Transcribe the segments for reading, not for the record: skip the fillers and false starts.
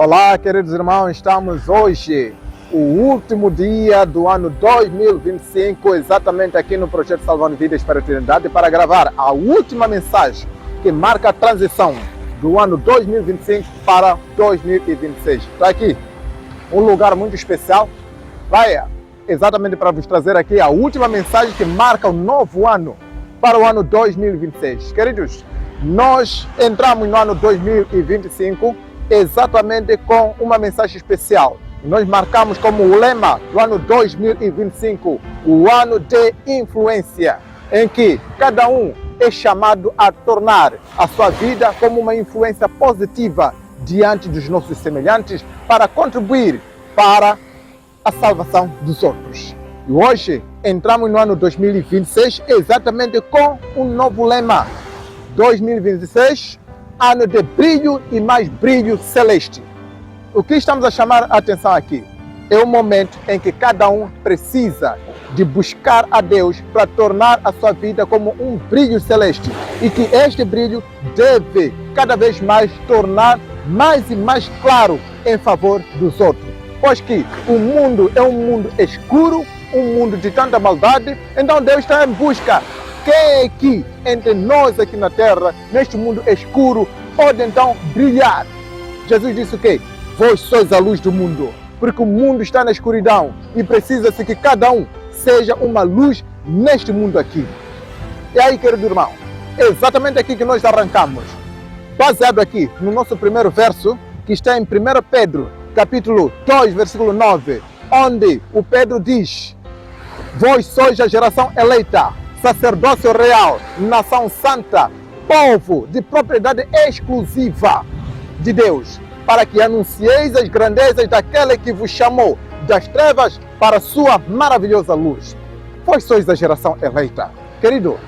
Olá, queridos irmãos, estamos hoje, o último dia do ano 2025, exatamente aqui no Projeto Salvando Vidas para a Eternidade, para gravar a última mensagem que marca a transição do ano 2025 para 2026. Está aqui um lugar muito especial, vai exatamente para vos trazer aqui a última mensagem que marca o novo ano para o ano 2026. Queridos, nós entramos no ano 2025 exatamente com uma mensagem especial. Nós marcamos como o lema do ano 2025, o ano de influência, em que cada um é chamado a tornar a sua vida como uma influência positiva diante dos nossos semelhantes para contribuir para a salvação dos outros. E hoje entramos no ano 2026 exatamente com um novo lema. 2026, ano de brilho e mais brilho celeste. O que estamos a chamar a atenção aqui é o momento em que cada um precisa de buscar a Deus para tornar a sua vida como um brilho celeste e que este brilho deve cada vez mais tornar mais e mais claro em favor dos outros. Pois que o mundo é um mundo escuro, um mundo de tanta maldade, então Deus está em busca. Quem é que entre nós aqui na terra, neste mundo escuro, pode então brilhar? Jesus disse o quê? Vós sois a luz do mundo, porque o mundo está na escuridão e precisa-se que cada um seja uma luz neste mundo aqui. E aí, querido irmão, é exatamente aqui que nós arrancamos, baseado aqui no nosso primeiro verso, que está em 1 Pedro, capítulo 2, versículo 9, onde o Pedro diz: vós sois a geração eleita, sacerdócio real, nação santa, povo de propriedade exclusiva de Deus, para que anuncieis as grandezas daquele que vos chamou das trevas para a sua maravilhosa luz. Vós sois a geração eleita. Querido,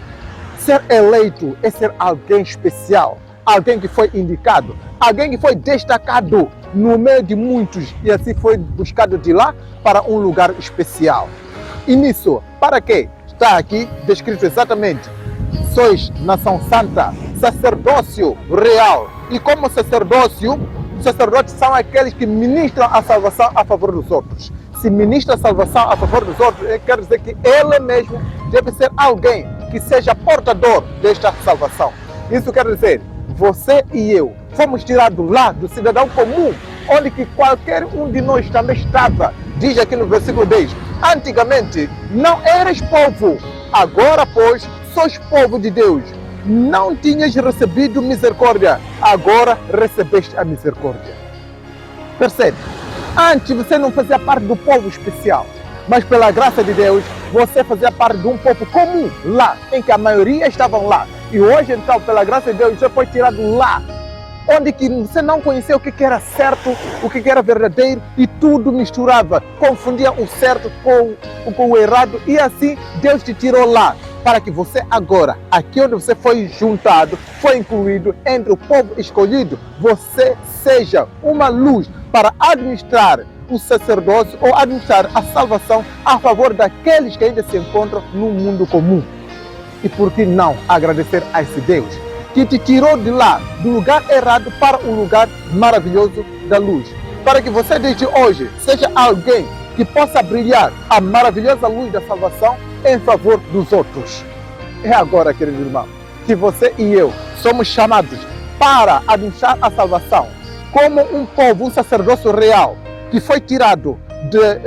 ser eleito é ser alguém especial, alguém que foi indicado, alguém que foi destacado no meio de muitos e assim foi buscado de lá para um lugar especial. E nisso, para quê? Está aqui descrito exatamente: sois nação santa, sacerdócio real. E como sacerdócio, os sacerdotes são aqueles que ministram a salvação a favor dos outros. Se ministra a salvação a favor dos outros, quer dizer que ele mesmo deve ser alguém que seja portador desta salvação. Isso quer dizer, você e eu fomos tirados lá do cidadão comum, onde que qualquer um de nós também estava. Diz aqui no versículo 10, antigamente não eras povo, agora pois sois povo de Deus. Não tinhas recebido misericórdia, agora recebeste a misericórdia. Percebe? Antes você não fazia parte do povo especial, mas pela graça de Deus você fazia parte de um povo comum lá, em que a maioria estavam lá. E hoje então, pela graça de Deus, você foi tirado lá, onde que você não conhecia o que era certo, o que era verdadeiro, e tudo misturava, confundia o certo com o errado, e assim Deus te tirou lá, para que você agora, aqui onde você foi juntado, foi incluído entre o povo escolhido, você seja uma luz para administrar o sacerdócio ou administrar a salvação a favor daqueles que ainda se encontram no mundo comum. E por que não agradecer a esse Deus que te tirou de lá, do lugar errado para o lugar maravilhoso da luz, para que você desde hoje seja alguém que possa brilhar a maravilhosa luz da salvação em favor dos outros. É agora, querido irmão, que você e eu somos chamados para administrar a salvação como um povo, um sacerdócio real, que foi tirado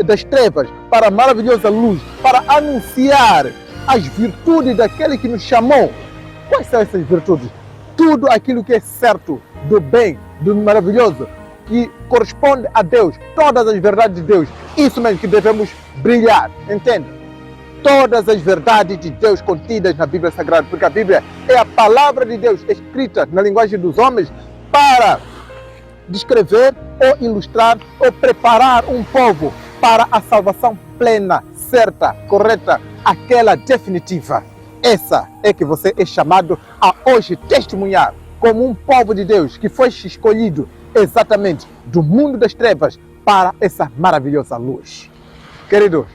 das trevas para a maravilhosa luz, para anunciar as virtudes daquele que nos chamou. Quais são essas virtudes? Tudo aquilo que é certo, do bem, do maravilhoso, que corresponde a Deus, todas as verdades de Deus. Isso mesmo que devemos brilhar, entende? Todas as verdades de Deus contidas na Bíblia Sagrada, porque a Bíblia é a palavra de Deus escrita na linguagem dos homens para descrever ou ilustrar ou preparar um povo para a salvação plena, certa, correta, aquela definitiva. Essa é que você é chamado a hoje testemunhar como um povo de Deus que foi escolhido exatamente do mundo das trevas para essa maravilhosa luz. Queridos,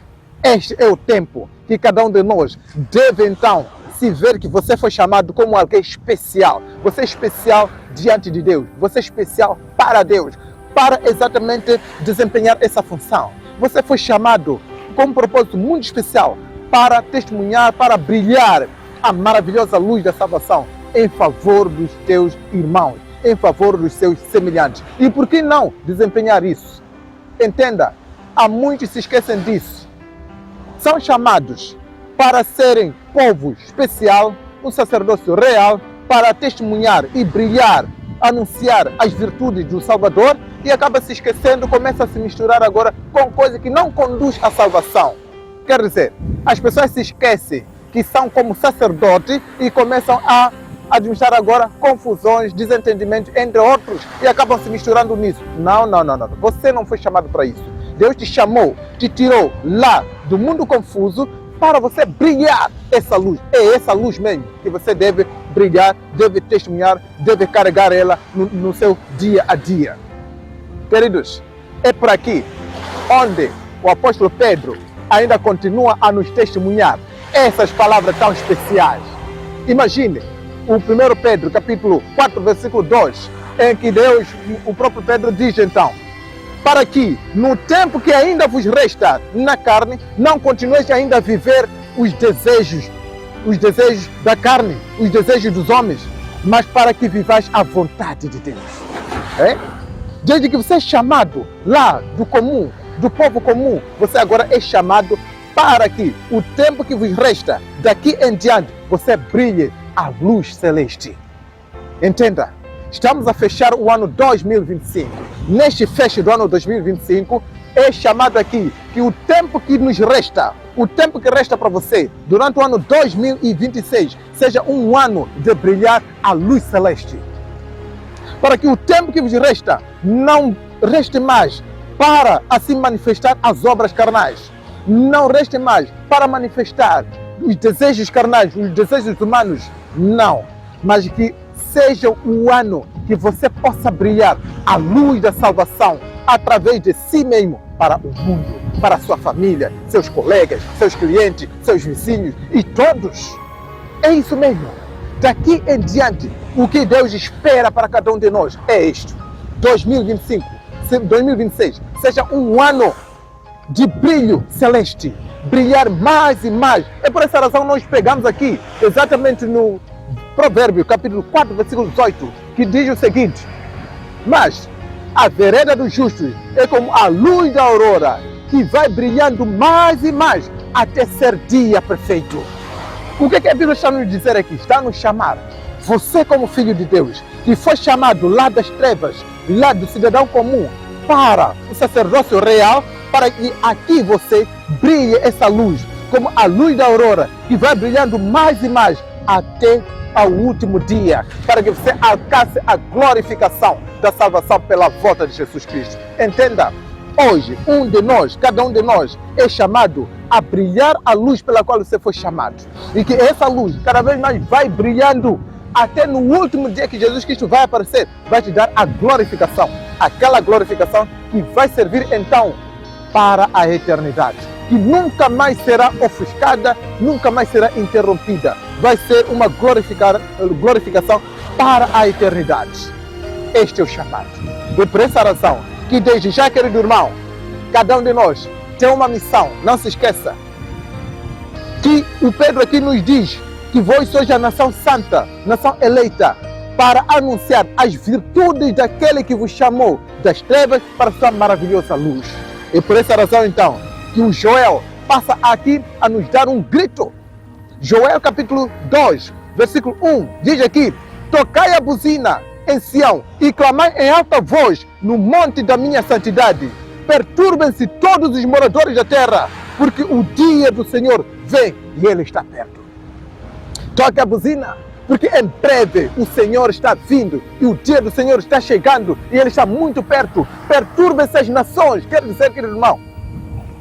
este é o tempo que cada um de nós deve então se ver que você foi chamado como alguém especial. Você é especial diante de Deus, você é especial para Deus, para exatamente desempenhar essa função. Você foi chamado com um propósito muito especial para testemunhar, para brilhar a maravilhosa luz da salvação em favor dos teus irmãos, em favor dos seus semelhantes. E por que não desempenhar isso? Entenda, há muitos que se esquecem disso. São chamados para serem povo especial, um sacerdócio real, para testemunhar e brilhar, anunciar as virtudes do Salvador, e acaba se esquecendo, começa a se misturar agora com coisa que não conduz à salvação. Quer dizer, as pessoas se esquecem que são como sacerdotes e começam a administrar agora confusões, desentendimentos, entre outros, e acabam se misturando nisso. Não. Você não foi chamado para isso. Deus te chamou, te tirou lá do mundo confuso para você brilhar essa luz. É essa luz mesmo que você deve brilhar, deve testemunhar, deve carregar ela no seu dia a dia. Queridos, é por aqui onde o apóstolo Pedro ainda continua a nos testemunhar essas palavras tão especiais. Imagine o 1 Pedro, capítulo 4, versículo 2, em que o próprio Pedro diz então: para que, no tempo que ainda vos resta na carne, não continueis ainda a viver os desejos da carne, os desejos dos homens, mas para que vivais a vontade de Deus. Desde que você é chamado lá do comum, do povo comum, você agora é chamado para que o tempo que vos resta, daqui em diante, você brilhe a luz celeste. Entenda, estamos a fechar o ano 2025. Neste fecho do ano 2025, é chamado aqui que o tempo que nos resta, o tempo que resta para você, durante o ano 2026, seja um ano de brilhar a luz celeste. Para que o tempo que vos resta não reste mais para assim manifestar as obras carnais. Não reste mais para manifestar os desejos carnais, os desejos humanos. Não, mas que seja o ano que você possa brilhar a luz da salvação através de si mesmo para o mundo, para a sua família, seus colegas, seus clientes, seus vizinhos e todos. É isso mesmo. Daqui em diante, o que Deus espera para cada um de nós é isto. 2026 seja um ano de brilho celeste, brilhar mais e mais. É por essa razão que nós pegamos aqui, exatamente no Provérbio, capítulo 4, versículo 18, que diz o seguinte: mas a vereda dos justos é como a luz da aurora, que vai brilhando mais e mais até ser dia perfeito. O que a Bíblia está nos dizer aqui? Está nos chamar, você como filho de Deus, que foi chamado lá das trevas, lá do cidadão comum, para o sacerdócio real, para que aqui você brilhe essa luz, como a luz da aurora, que vai brilhando mais e mais até ao último dia, para que você alcance a glorificação da salvação pela volta de Jesus Cristo. Entenda, hoje, cada um de nós é chamado a brilhar a luz pela qual você foi chamado. E que essa luz cada vez mais vai brilhando até no último dia que Jesus Cristo vai aparecer, vai te dar a glorificação. Aquela glorificação que vai servir então para a eternidade, que nunca mais será ofuscada, nunca mais será interrompida. Vai ser uma glorificação para a eternidade. Este é o chamado. E por essa razão, que desde já, querido irmão, cada um de nós tem uma missão. Não se esqueça que o Pedro aqui nos diz que vós sois a nação santa, nação eleita, para anunciar as virtudes daquele que vos chamou das trevas para a sua maravilhosa luz. E por essa razão, então, que o Joel passa aqui a nos dar um grito. Joel capítulo 2, versículo 1, diz aqui: tocai a buzina em Sião e clamai em alta voz no monte da minha santidade. Perturbem-se todos os moradores da terra, porque o dia do Senhor vem e Ele está perto. Toque a buzina, porque em breve o Senhor está vindo e o dia do Senhor está chegando e Ele está muito perto. Perturbem-se as nações, quer dizer, querido irmão,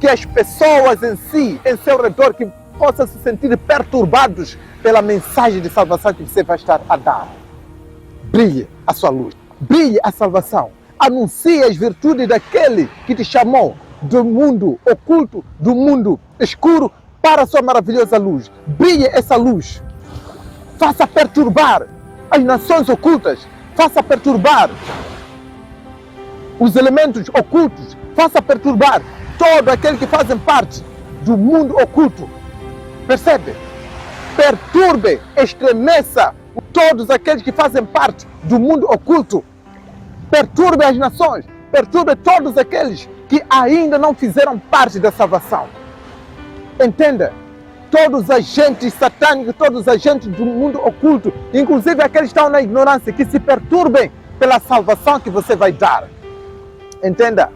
que as pessoas em si, em seu redor, que possam se sentir perturbados pela mensagem de salvação que você vai estar a dar. Brilhe a sua luz, brilhe a salvação. Anuncie as virtudes daquele que te chamou do mundo oculto, do mundo escuro, para a sua maravilhosa luz. Brilhe essa luz. Faça perturbar as nações ocultas. Faça perturbar os elementos ocultos, faça perturbar todo aquele que fazem parte do mundo oculto. Percebe? Perturbe, estremeça todos aqueles que fazem parte do mundo oculto. Perturbe as nações, perturbe todos aqueles que ainda não fizeram parte da salvação. Entenda? Todos os agentes satânicos, todos os agentes do mundo oculto, inclusive aqueles que estão na ignorância, que se perturbem pela salvação que você vai dar. Entenda?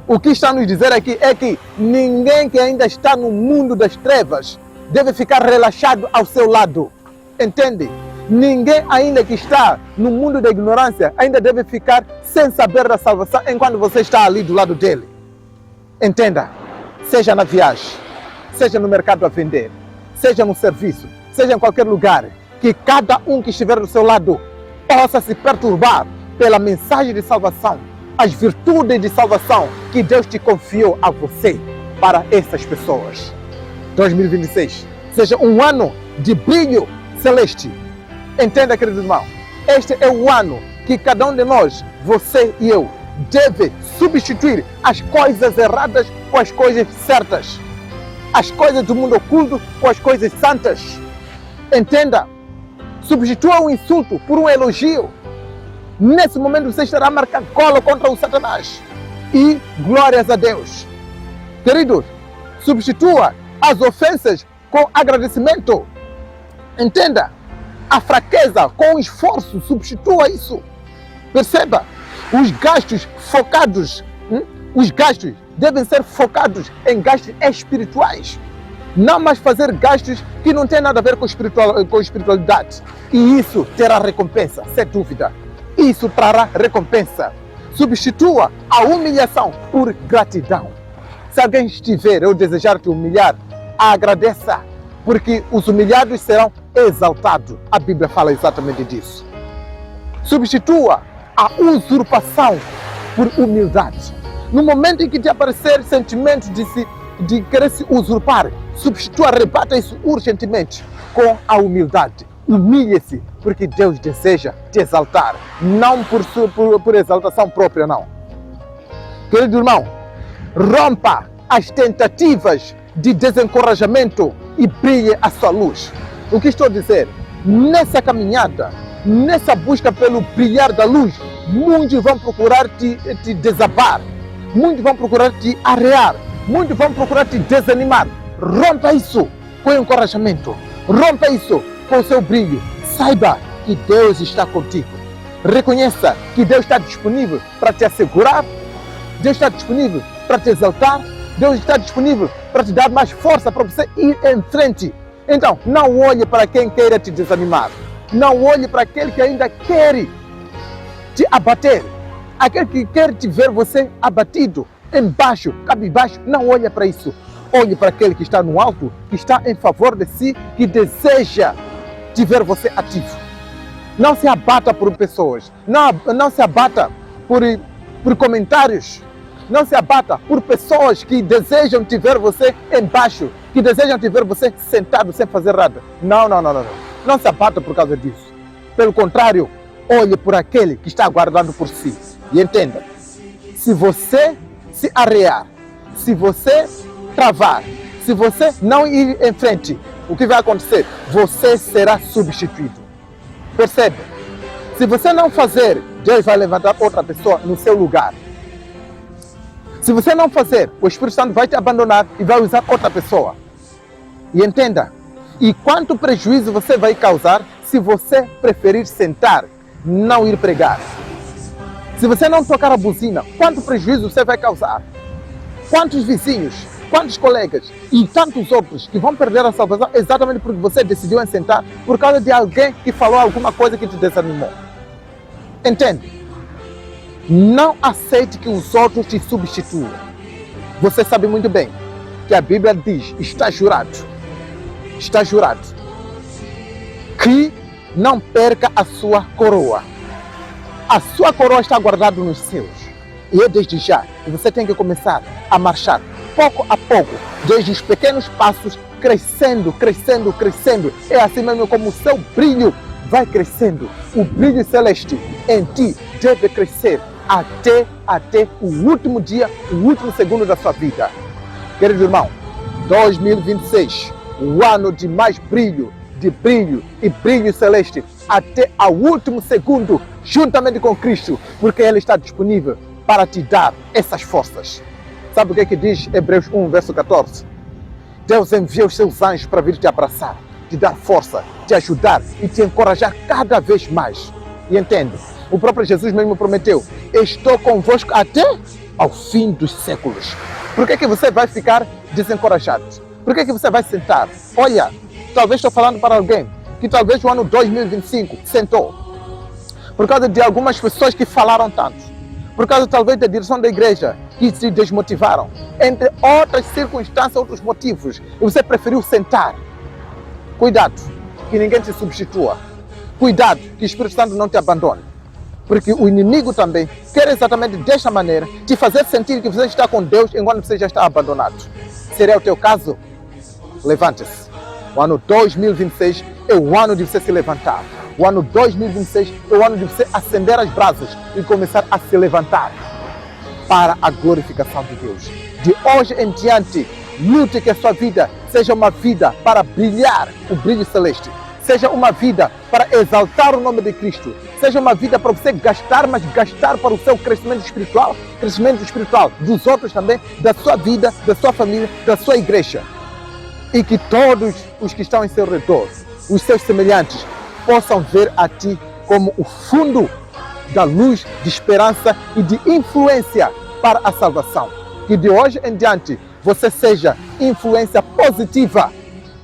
O que está nos dizer aqui é que ninguém que ainda está no mundo das trevas deve ficar relaxado ao seu lado. Entende? Ninguém ainda que está no mundo da ignorância ainda deve ficar sem saber da salvação enquanto você está ali do lado dele. Entenda? Seja na viagem, seja no mercado a vender, seja no serviço, seja em qualquer lugar, que cada um que estiver do seu lado possa se perturbar pela mensagem de salvação, as virtudes de salvação que Deus te confiou a você para essas pessoas. 2026 seja um ano de brilho celeste. Entenda, querido irmão, este é o ano que cada um de nós, você e eu, deve substituir as coisas erradas com as coisas certas, as coisas do mundo oculto com as coisas santas. Entenda, substitua o insulto por um elogio. Nesse momento você estará marcando cola contra o Satanás. E glórias a Deus. Queridos, substitua as ofensas com agradecimento. Entenda, a fraqueza com esforço, substitua isso. Perceba, os gastos focados, os gastos devem ser focados em gastos espirituais. Não mais fazer gastos que não têm nada a ver com espiritualidade. E isso terá recompensa, sem dúvida. Isso trará recompensa. Substitua a humilhação por gratidão. Se alguém estiver ou desejar te humilhar, agradeça, porque os humilhados serão exaltados. A Bíblia fala exatamente disso. Substitua a usurpação por humildade. No momento em que te aparecer sentimento de querer se usurpar, substitua, rebata isso urgentemente com a humildade. Humilhe-se, porque Deus deseja te exaltar, não por exaltação própria, não. Querido irmão, rompa as tentativas de desencorajamento e brilhe a sua luz. O que estou a dizer? Nessa caminhada, nessa busca pelo brilhar da luz, muitos vão procurar te desabar, muitos vão procurar te arrear, muitos vão procurar te desanimar. Rompa isso com encorajamento, rompa isso com o seu brilho. Saiba que Deus está contigo. Reconheça que Deus está disponível para te assegurar, Deus está disponível para te exaltar, Deus está disponível para te dar mais força para você ir em frente. Então, não olhe para quem queira te desanimar. Não olhe para aquele que ainda quer te abater. Aquele que quer te ver você abatido, embaixo, cabisbaixo. Não olhe para isso. Olhe para aquele que está no alto, que está em favor de si, que deseja te ver você ativo. Não se abata por pessoas. Não se abata por comentários. Não se abata por pessoas que desejam te ver você embaixo, que desejam te ver você sentado sem fazer nada. Não. Não se abata por causa disso. Pelo contrário, olhe por aquele que está aguardando por si. E entenda, se você se arrear, se você travar, se você não ir em frente, o que vai acontecer? Você será substituído. Percebe? Se você não fazer, Deus vai levantar outra pessoa no seu lugar. Se você não fazer, o Espírito Santo vai te abandonar e vai usar outra pessoa. E entenda, e quanto prejuízo você vai causar se você preferir sentar, não ir pregar. Se você não tocar a buzina, quanto prejuízo você vai causar? Quantos vizinhos, quantos colegas e tantos outros que vão perder a salvação exatamente porque você decidiu em sentar por causa de alguém que falou alguma coisa que te desanimou. Entende? Não aceite que os outros te substituam. Você sabe muito bem que a Bíblia diz, está jurado, que não perca a sua coroa. A sua coroa está guardada nos céus. E é desde já que você tem que começar a marchar pouco a pouco, desde os pequenos passos, crescendo. É assim mesmo como o seu brilho vai crescendo. O brilho celeste em ti deve crescer até o último dia, o último segundo da sua vida. Querido irmão, 2026, o ano de mais brilho e brilho celeste, até ao último segundo, juntamente com Cristo, porque Ele está disponível para te dar essas forças. Sabe o que diz Hebreus 1, verso 14? Deus envia os seus anjos para vir te abraçar, te dar força, te ajudar e te encorajar cada vez mais. E entende? O próprio Jesus mesmo prometeu: estou convosco até ao fim dos séculos. Por que você vai ficar desencorajado? Por que você vai sentar? Olha, talvez estou falando para alguém que talvez o ano 2025 sentou. Por causa de algumas pessoas que falaram tanto. Por causa talvez da direção da igreja que se desmotivaram. Entre outras circunstâncias, outros motivos. E você preferiu sentar. Cuidado, que ninguém te substitua. Cuidado, que o Espírito Santo não te abandone. Porque o inimigo também quer exatamente desta maneira te fazer sentir que você está com Deus enquanto você já está abandonado. Seria o teu caso? Levante-se. O ano 2026 é o ano de você se levantar. O ano 2026 é o ano de você acender as brasas e começar a se levantar para a glorificação de Deus. De hoje em diante, lute que a sua vida seja uma vida para brilhar o brilho celeste. Seja uma vida para exaltar o nome de Cristo. Seja uma vida para você gastar, mas gastar para o seu crescimento espiritual dos outros também, da sua vida, da sua família, da sua igreja. E que todos os que estão em seu redor, os seus semelhantes, possam ver a ti como o fundo da luz de esperança e de influência para a salvação. Que de hoje em diante você seja influência positiva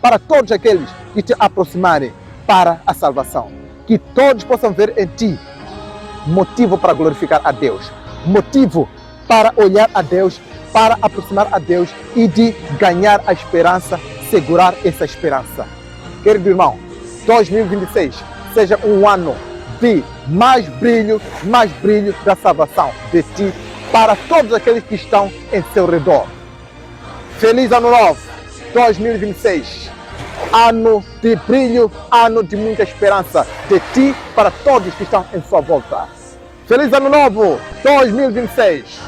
para todos aqueles que te aproximarem para a salvação. Que todos possam ver em ti motivo para glorificar a Deus, motivo para olhar a Deus, para aproximar a Deus e de ganhar a esperança, segurar essa esperança. Querido irmão, 2026 seja um ano de mais brilho da salvação de ti para todos aqueles que estão em seu redor. Feliz ano novo, 2026. Ano de brilho, ano de muita esperança de ti para todos que estão em sua volta. Feliz ano novo, 2026.